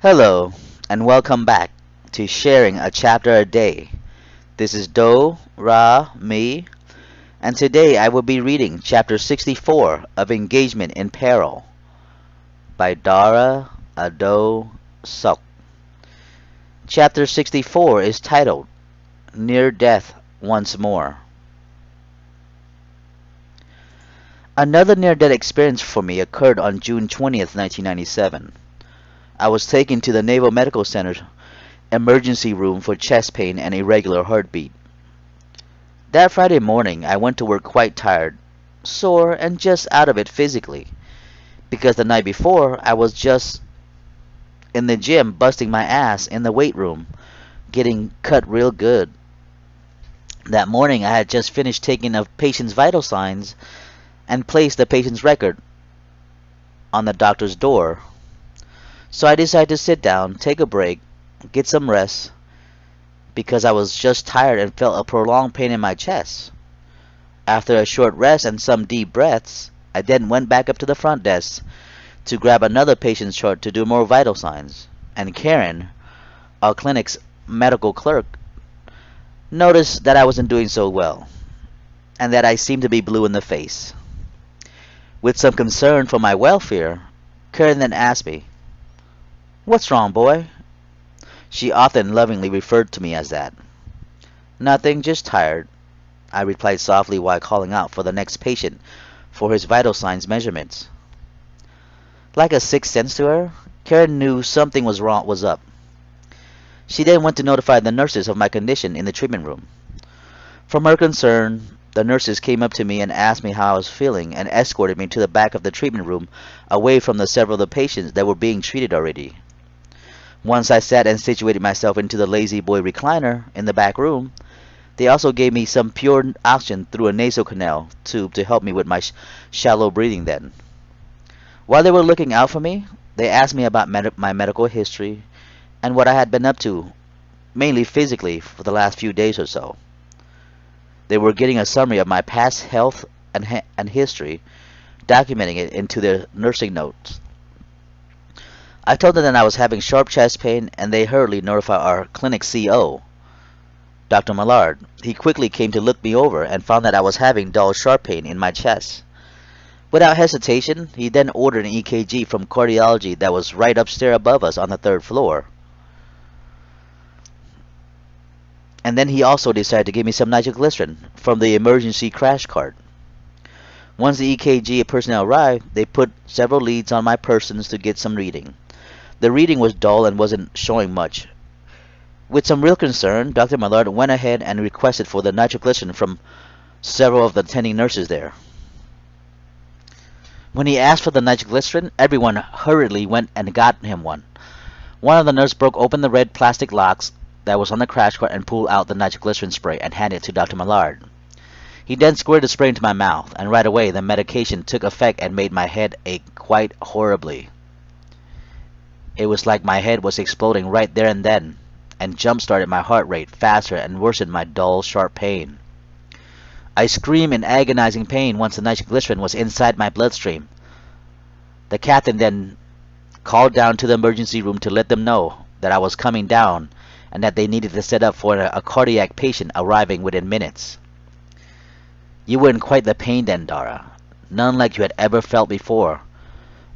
Hello, and welcome back to Sharing a Chapter a Day. This is me, and today I will be reading Chapter 64 of Engagement in Peril by Dara, Odoe. Chapter 64 is titled Near Death Once More. Another near-death experience for me occurred on June 20th, 1997. I was taken to the Naval Medical Center emergency room for chest pain and irregular heartbeat. That Friday morning, I went to work quite tired, sore, and just out of it physically, because the night before I was just in the gym busting my ass in the weight room, getting cut real good. That morning, I had just finished taking a patient's vital signs and placed the patient's record on the doctor's door. So I decided to sit down, take a break, get some rest, because I was just tired and felt a prolonged pain in my chest. After a short rest and some deep breaths, I then went back up to the front desk to grab another patient's chart to do more vital signs. And Karen, our clinic's medical clerk, noticed that I wasn't doing so well, and that I seemed to be blue in the face. With some concern for my welfare, Karen then asked me, "What's wrong, boy?" She often lovingly referred to me as that. "Nothing, just tired," I replied softly while calling out for the next patient for his vital signs measurements. Like a sixth sense to her, Karen knew something was up. She then went to notify the nurses of my condition in the treatment room. From her concern, the nurses came up to me and asked me how I was feeling and escorted me to the back of the treatment room away from the several of the patients that were being treated already. Once I sat and situated myself into the lazy boy recliner in the back room, they also gave me some pure oxygen through a nasal canal tube to help me with my shallow breathing then. While they were looking out for me, they asked me about my medical history and what I had been up to, mainly physically, for the last few days or so. They were getting a summary of my past health and history, documenting it into their nursing notes. I told them that I was having sharp chest pain, and they hurriedly notified our clinic CO, Dr. Millard. He quickly came to look me over and found that I was having dull sharp pain in my chest. Without hesitation, he then ordered an EKG from cardiology that was right upstairs above us on the third floor. And then he also decided to give me some nitroglycerine from the emergency crash cart. Once the EKG personnel arrived, they put several leads on my persons to get some reading. The reading was dull and wasn't showing much. With some real concern, Dr. Millard went ahead and requested for the nitroglycerin from several of the attending nurses there. When he asked for the nitroglycerin, everyone hurriedly went and got him one. One of the nurses broke open the red plastic locks that was on the crash cart and pulled out the nitroglycerin spray and handed it to Dr. Millard. He then squirted the spray into my mouth, and right away the medication took effect and made my head ache quite horribly. It was like my head was exploding right there and then, and jump-started my heart rate faster and worsened my dull, sharp pain. I screamed in agonizing pain once the nitroglycerin was inside my bloodstream. The captain then called down to the emergency room to let them know that I was coming down and that they needed to set up for a cardiac patient arriving within minutes. You were in quite the pain then, Dara. None like you had ever felt before.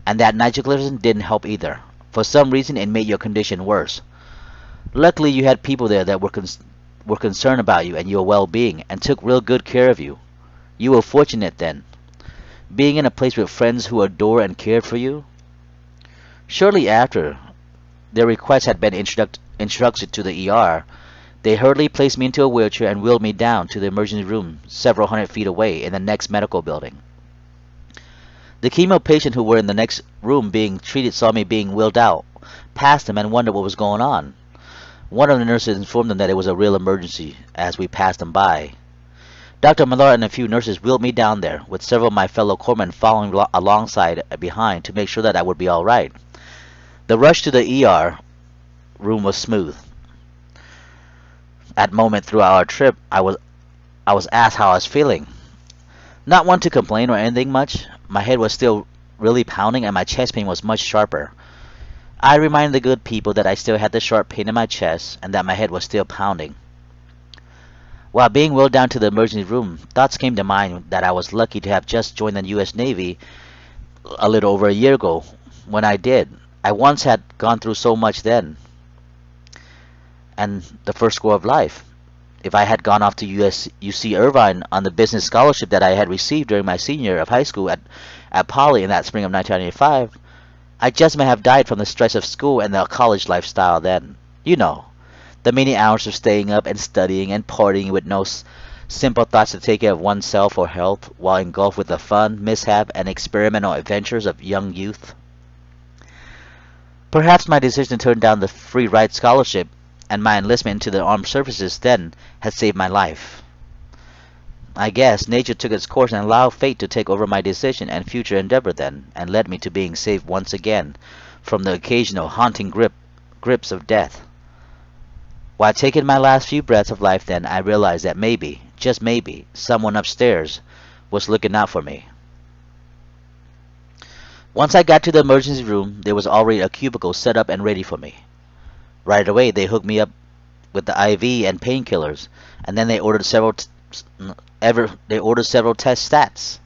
And that nitroglycerin didn't help either. For some reason, it made your condition worse. Luckily, you had people there that were concerned about you and your well-being and took real good care of you. You were fortunate then, being in a place with friends who adore and cared for you. Shortly after their request had been instructed to the ER, they hurriedly placed me into a wheelchair and wheeled me down to the emergency room several hundred feet away in the next medical building. The chemo patient who were in the next room being treated saw me being wheeled out, passed them, and wondered what was going on. One of the nurses informed them that it was a real emergency as we passed them by. Dr. Millard and a few nurses wheeled me down there, with several of my fellow corpsmen following alongside behind to make sure that I would be all right. The rush to the ER room was smooth. At moment throughout our trip, I was asked how I was feeling. Not one to complain or anything much. My head was still really pounding and my chest pain was much sharper. I reminded the good people that I still had the sharp pain in my chest and that my head was still pounding. While being wheeled down to the emergency room, thoughts came to mind that I was lucky to have just joined the U.S. Navy a little over a year ago. When I did, I once had gone through so much then, and the first school of life. If I had gone off to UC Irvine on the business scholarship that I had received during my senior year of high school at Poly in that spring of 1995, I just may have died from the stress of school and the college lifestyle then. You know, the many hours of staying up and studying and partying with no simple thoughts to take care of oneself or health, while engulfed with the fun, mishap, and experimental adventures of young youth. Perhaps my decision to turn down the free ride scholarship and my enlistment into the armed services then had saved my life. I guess nature took its course and allowed fate to take over my decision and future endeavor then, and led me to being saved once again from the occasional haunting grips of death. While taking my last few breaths of life then, I realized that maybe, just maybe, someone upstairs was looking out for me. Once I got to the emergency room, there was already a cubicle set up and ready for me. Right away, they hooked me up with the IV and painkillers, and then they ordered several test stats,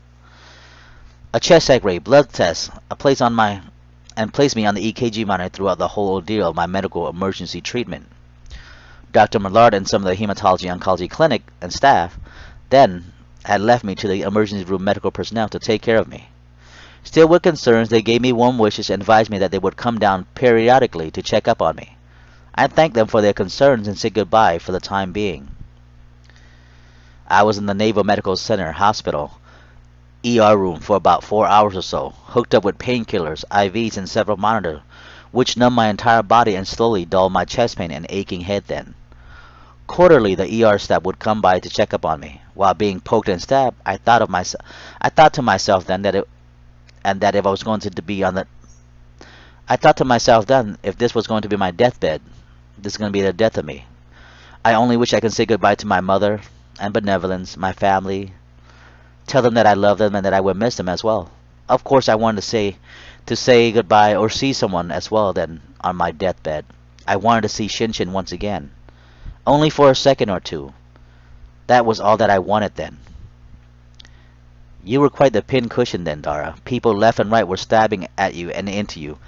a chest X-ray, blood test, placed me on the EKG monitor throughout the whole ordeal of my medical emergency treatment. Dr. Millard and some of the hematology oncology clinic and staff then had left me to the emergency room medical personnel to take care of me. Still with concerns, they gave me warm wishes and advised me that they would come down periodically to check up on me. I thanked them for their concerns and said goodbye for the time being. I was in the Naval Medical Center Hospital ER room for about 4 hours or so, hooked up with painkillers, IVs, and several monitors, which numbed my entire body and slowly dulled my chest pain and aching head then. Quarterly, the ER staff would come by to check up on me. While being poked and stabbed, I thought to myself then that if this was going to be my deathbed, this is going to be the death of me. I only wish I could say goodbye to my mother and benevolence, my family, tell them that I love them and that I would miss them as well. Of course, I wanted to say goodbye or see someone as well then on my deathbed. I wanted to see Shinshin once again, only for a second or two. That was all that I wanted then. You were quite the pincushion then, Dara. People left and right were stabbing at you and into you.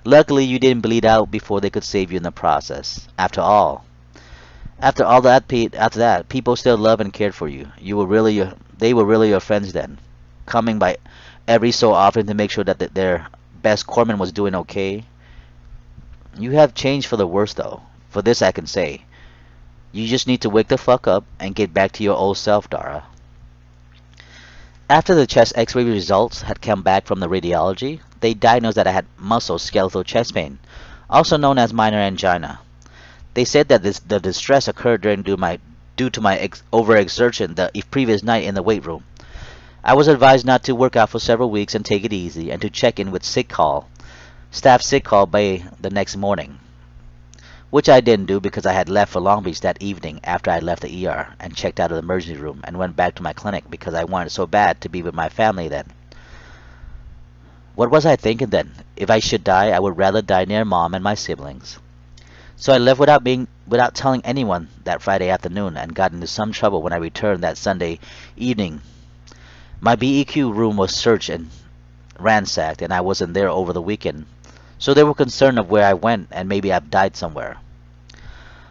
Luckily, you didn't bleed out before they could save you in the process. After that, people still loved and cared for you. They were really your friends then, coming by every so often to make sure that their best corpsman was doing okay. You have changed for the worse, though. For this I can say. You just need to wake the fuck up and get back to your old self, Dara. After the chest X-ray results had come back from the radiology, they diagnosed that I had musculoskeletal chest pain, also known as minor angina. They said that the distress occurred due to my overexertion the previous night in the weight room. I was advised not to work out for several weeks and take it easy, and to check in with staff sick call by the next morning, which I didn't do because I had left for Long Beach that evening after I left the ER and checked out of the emergency room and went back to my clinic because I wanted so bad to be with my family then. What was I thinking then? If I should die, I would rather die near Mom and my siblings. So I left without telling anyone that Friday afternoon and got into some trouble when I returned that Sunday evening. My BEQ room was searched and ransacked, and I wasn't there over the weekend, so they were concerned of where I went and maybe I've died somewhere.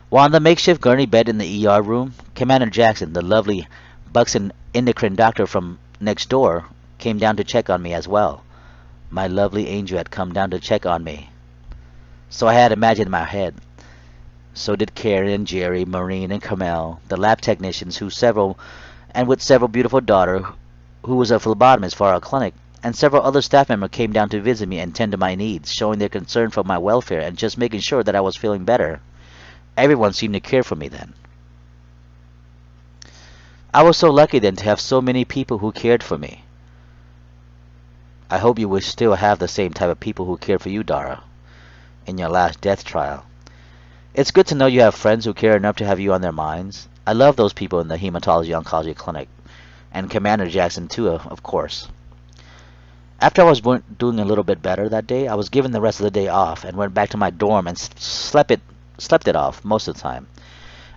While on the makeshift gurney bed in the ER room, Commander Jackson, the lovely buxom endocrine doctor from next door, came down to check on me as well. My lovely angel had come down to check on me. So I had imagined in my head. So did Karen and Jerry, Maureen and Carmel, the lab technicians with several beautiful daughters, who was a phlebotomist for our clinic, and several other staff members came down to visit me and tend to my needs, showing their concern for my welfare and just making sure that I was feeling better. Everyone seemed to care for me then. I was so lucky then to have so many people who cared for me. I hope you will still have the same type of people who cared for you, Dara, in your last death trial. It's good to know you have friends who care enough to have you on their minds. I love those people in the hematology oncology clinic, and Commander Jackson too, of course. After I was doing a little bit better that day, I was given the rest of the day off and went back to my dorm and slept it off most of the time.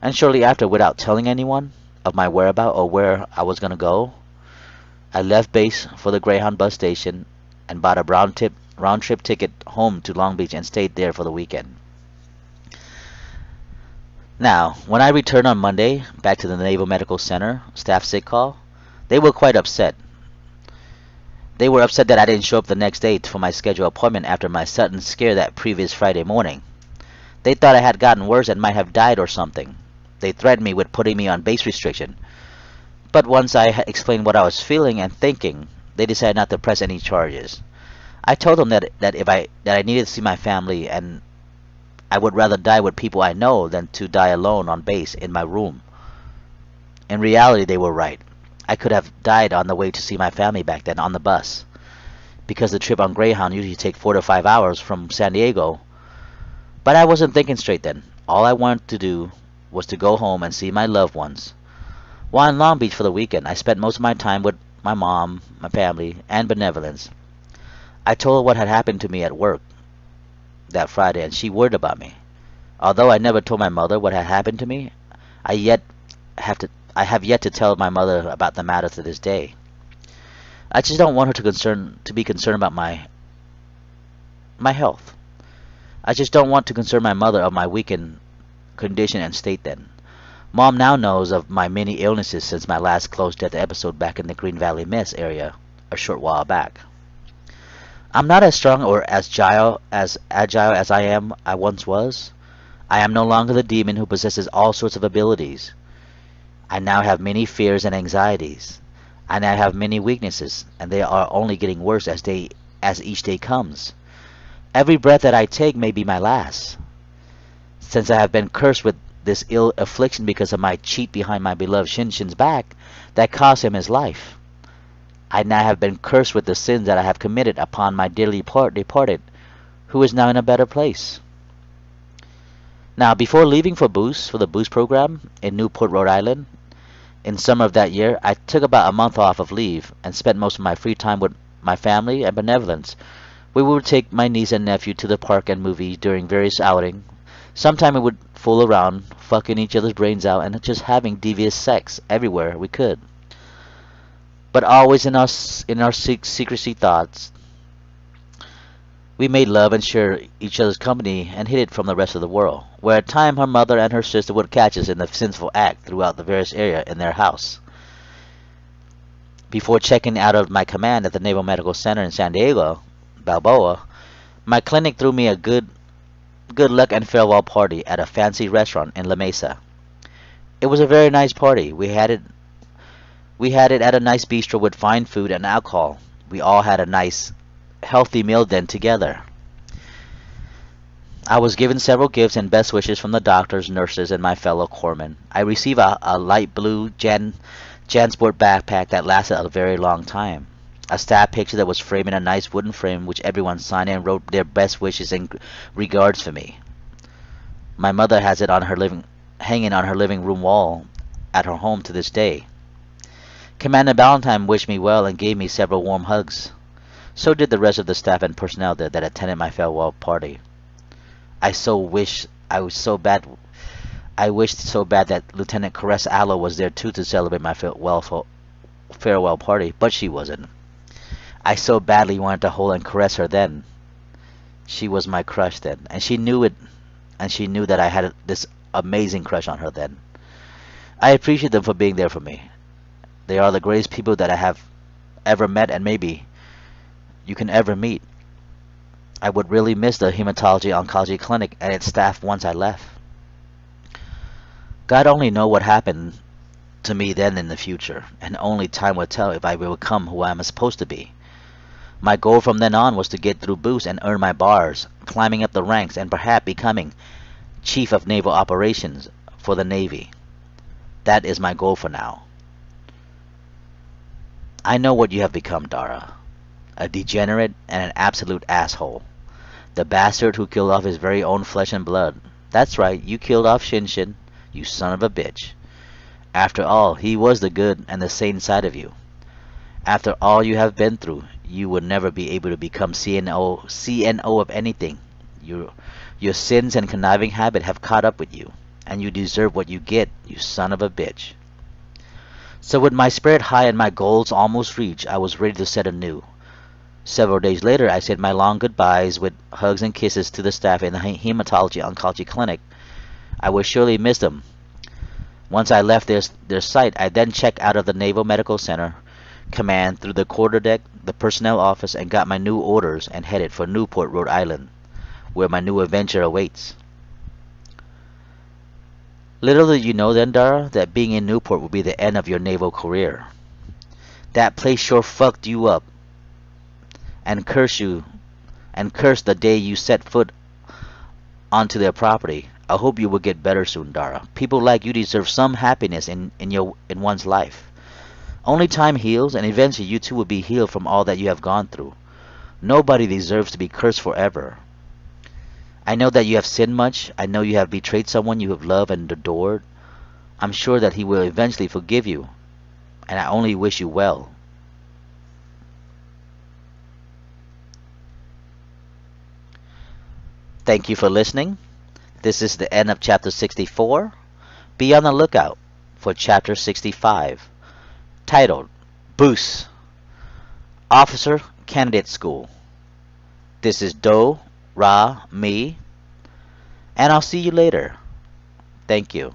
And shortly after, without telling anyone of my whereabouts or where I was gonna go, I left base for the Greyhound bus station and bought a round trip ticket home to Long Beach and stayed there for the weekend. Now, when I returned on Monday back to the Naval Medical Center staff sick call, they were quite upset. They were upset that I didn't show up the next day for my scheduled appointment after my sudden scare that previous Friday morning. They thought I had gotten worse and might have died or something. They threatened me with putting me on base restriction. But once I explained what I was feeling and thinking, they decided not to press any charges. I told them that I needed to see my family and I would rather die with people I know than to die alone on base in my room. In reality, they were right. I could have died on the way to see my family back then on the bus, because the trip on Greyhound usually takes 4 to 5 hours from San Diego. But I wasn't thinking straight then. All I wanted to do was to go home and see my loved ones. While in Long Beach for the weekend, I spent most of my time with my mom, my family, and benevolence. I told her what had happened to me at work that Friday, and she worried about me. Although I never told my mother what had happened to me, I have yet to tell my mother about the matter to this day. I just don't want her to be concerned about my health. I just don't want to concern my mother of my weakened condition and state then. Mom now knows of my many illnesses since my last close death episode back in the Green Valley Mess area a short while back. I'm not as strong or as agile as I once was. I am no longer the demon who possesses all sorts of abilities. I now have many fears and anxieties. I now have many weaknesses, and they are only getting worse as each day comes. Every breath that I take may be my last. Since I have been cursed with this ill affliction because of my cheat behind my beloved Shinshin's back that cost him his life. I now have been cursed with the sins that I have committed upon my dearly departed, who is now in a better place. Now, before leaving for the Boost program in Newport, Rhode Island, in summer of that year, I took about a month off of leave and spent most of my free time with my family and benevolence. We would take my niece and nephew to the park and movies during various outings. Sometimes we would fool around, fucking each other's brains out, and just having devious sex everywhere we could. But always in our secrecy thoughts, we made love and shared each other's company and hid it from the rest of the world, where at times her mother and her sister would catch us in the sinful act throughout the various area in their house. Before checking out of my command at the Naval Medical Center in San Diego, Balboa, my clinic threw me a good luck and farewell party at a fancy restaurant in La Mesa. It was a very nice party. We had it at a nice bistro with fine food and alcohol. We all had a nice, healthy meal then together. I was given several gifts and best wishes from the doctors, nurses, and my fellow corpsmen. I received a light blue JanSport backpack that lasted a very long time. A staff picture that was framed in a nice wooden frame which everyone signed and wrote their best wishes and regards for me. My mother has it hanging on her living room wall at her home to this day. Commander Ballantyne wished me well and gave me several warm hugs. So did the rest of the staff and personnel that attended my farewell party. I wished so bad that Lieutenant Caressa Allo was there too to celebrate my farewell party, but she wasn't. I so badly wanted to hold and caress her then. She was my crush then, and she knew it, and she knew that I had this amazing crush on her then. I appreciate them for being there for me. They are the greatest people that I have ever met and maybe you can ever meet. I would really miss the hematology-oncology clinic and its staff once I left. God only knows what happened to me then in the future, and only time will tell if I will become who I am supposed to be. My goal from then on was to get through Boost and earn my bars, climbing up the ranks and perhaps becoming Chief of Naval Operations for the Navy. That is my goal for now. I know what you have become, Dara. A degenerate and an absolute asshole. The bastard who killed off his very own flesh and blood. That's right, you killed off Shinshin, you son of a bitch. After all, he was the good and the sane side of you. After all you have been through, you will never be able to become CNO of anything. Your sins and conniving habit have caught up with you, and you deserve what you get, you son of a bitch. So with my spirit high and my goals almost reached, I was ready to set anew. Several days later, I said my long goodbyes with hugs and kisses to the staff in the hematology-oncology clinic. I would surely miss them. Once I left their site, I then checked out of the Naval Medical Center Command through the quarterdeck, the personnel office, and got my new orders and headed for Newport, Rhode Island, where my new adventure awaits. Little did you know then, Dara, that being in Newport would be the end of your naval career. That place sure fucked you up, and curse the day you set foot onto their property. I hope you will get better soon, Dara. People like you deserve some happiness in one's life. Only time heals, and eventually you too will be healed from all that you have gone through. Nobody deserves to be cursed forever. I know that you have sinned much. I know you have betrayed someone you have loved and adored. I'm sure that he will eventually forgive you, and I only wish you well. Thank you for listening. This is the end of Chapter 64. Be on the lookout for Chapter 65, titled Boost, Officer Candidate School. This is Do, Ra, Me, and I'll see you later. Thank you.